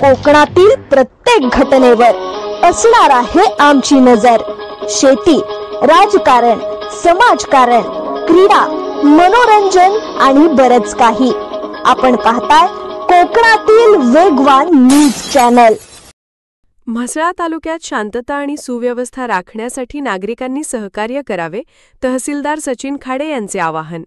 कोकणातील प्रत्येक घटनेवर असणार आहे आमची नजर। शेती, राजकारण, समाजकारण, क्रीडा, मनोरंजन आणि बरच काही। आपण पाहताय कोकणातील वेगवान न्यूज चॅनल। म्हसळा तालुक्यात शांतता आणि सुव्यवस्था राखण्यासाठी नागरिकांनी सहकार्य करावे, तहसीलदार सचिन खाडे यांचे आवाहन।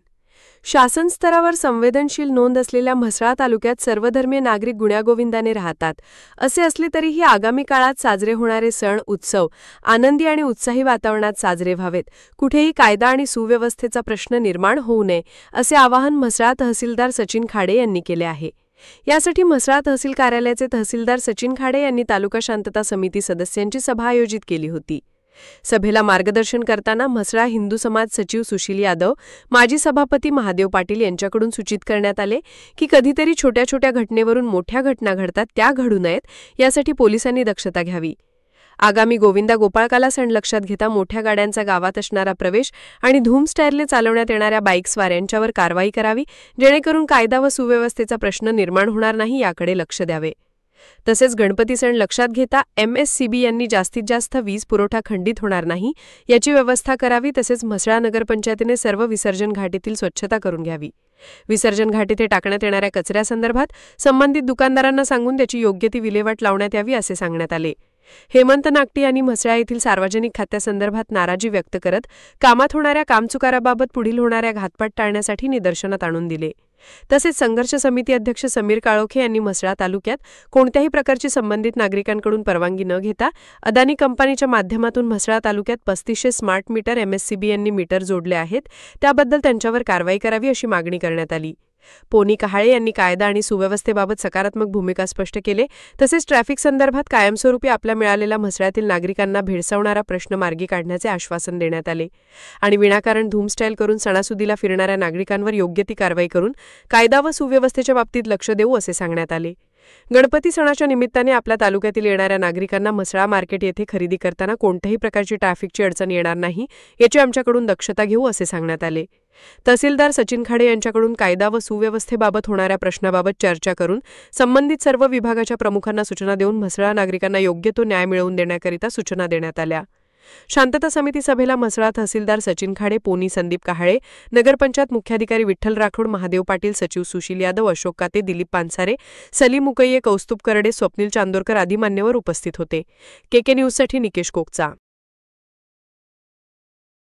शासन स्तरावर संवेदनशील नोंद असलेल्या म्हसळा तालुक्यात सर्वधर्मीय नागरिक गुण्यागोविंदाने राहतात। असे असले तरीही आगामी काळात साजरे होणारे सण उत्सव आनंदी आणि उत्साही वातावरणात साजरे व्हावेत, कुठेही कायदा आणि सुव्यवस्थेचा प्रश्न निर्माण होऊ नये, असे आवाहन म्हसळा तहसीलदार सचिन खाडे यांनी केले आहे। यासाठी म्हसळा तहसील कार्यालयाचे तहसीलदार सचिन खाडे यांनी तालुका शांतता समिती सदस्यांची सभा आयोजित केली होती। सभेला मार्गदर्शन करताना म्हसळा हिंदू समाज सचिव सुशील यादव, माजी सभापती महादेव पाटील यांच्याकडून सूचित करण्यात आले की कधीतरी छोट्या छोट्या घटनेवरून मोठ्या घटना घडतात, त्या घडू नयेत, यासाठी पोलिसांनी दक्षता घ्यावी। आगामी गोविंदा गोपाळकाला सण लक्षात घेता मोठ्या गाड्यांचा गावात असणारा प्रवेश आणि धूम स्टाईलने चालवण्यात येणाऱ्या बाईक स्वारांच्यावर कारवाई करावी, जेणेकरून कायदा व सुव्यवस्थेचा प्रश्न निर्माण होणार नाही, याकडे लक्ष द्यावे। तसेच गणपती सण लक्षात घेता MSCB यांनी जास्तीत जास्त वीज पुरवठा खंडित होणार नाही, याची व्यवस्था करावी। तसेच म्हसळा नगरपंचायतीने सर्व विसर्जन घाटीतील स्वच्छता करून घ्यावी। विसर्जन घाटीत टाकण्यात येणाऱ्या कचऱ्यासंदर्भात संबंधित दुकानदारांना सांगून त्याची योग्य ती विल्हेवाट लावण्यात यावी, असे सांगण्यात आले। हेमंत नागटी यांनी म्हसळा येथील सार्वजनिक खात्यासंदर्भात नाराजी व्यक्त करत कामात होणाऱ्या कामचुकाराबाबत पुढील होणाऱ्या घातपात टाळण्यासाठी निदर्शनात आणून दिले। तसेच संघर्ष समिती अध्यक्ष समीर काळोखे यांनी म्हसळा तालुक्यात कोणत्याही प्रकारची संबंधित नागरिकांकडून परवानगी न घेता अदानी कंपनीच्या माध्यमातून म्हसळा तालुक्यात 3500 स्मार्ट मीटर MSCB यांनी मीटर जोडले आहेत, त्याबद्दल त्यांच्यावर कारवाई करावी, अशी मागणी करण्यात आली। पोनी कहाळे यांनी कायदा आणि सुव्यवस्थेबाबत सकारात्मक भूमिका स्पष्ट केले। तसेच ट्रॅफिक संदर्भात कायमस्वरूपी आपल्या मिळालेल्या म्हसळ्यातील नागरिकांना भेडसावणारा प्रश्न मार्गी काढण्याचे आश्वासन देण्यात आले आणि विनाकारण धूम स्टाईल करून सणासुदीला फिरणाऱ्या नागरिकांवर योग्य ती कारवाई करून कायदा व सुव्यवस्थेच्या बाबतीत लक्ष देऊ, असे सांगण्यात आले। गणपती सणाच्या निमित्ताने आपल्या तालुक्यातील येणाऱ्या नागरिकांना म्हसळा मार्केट येथे खरेदी करताना कोणत्याही प्रकारची ट्रॅफिकची अडचण येणार नाही, याची आमच्याकडून दक्षता घेऊ, असे सांगण्यात आले। तहसीलदार सचिन खाडे यांच्याकडून कायदा व सुव्यवस्थेबाबत होणाऱ्या प्रश्नाबाबत चर्चा करून संबंधित सर्व विभागाच्या प्रमुखांना सूचना देऊन म्हसळा नागरिकांना योग्य तो न्याय मिळवून देण्याकरिता सूचना देण्यात आल्या। शांतता समिती सभेला म्हसळा तहसीलदार सचिन खाडे, पोनी संदीप कहाळे, नगरपंचायत मुख्याधिकारी विठ्ठल राठोड, महादेव पाटील, सचिव सुशील यादव, अशोक काते, दिलीप पानसारे, सलीम मुकय्ये, कौस्तुभ करडे, स्वप्नील चांदोरकर आदी मान्यवर उपस्थित होते। KK न्यूजसाठी निकेश कोकचा।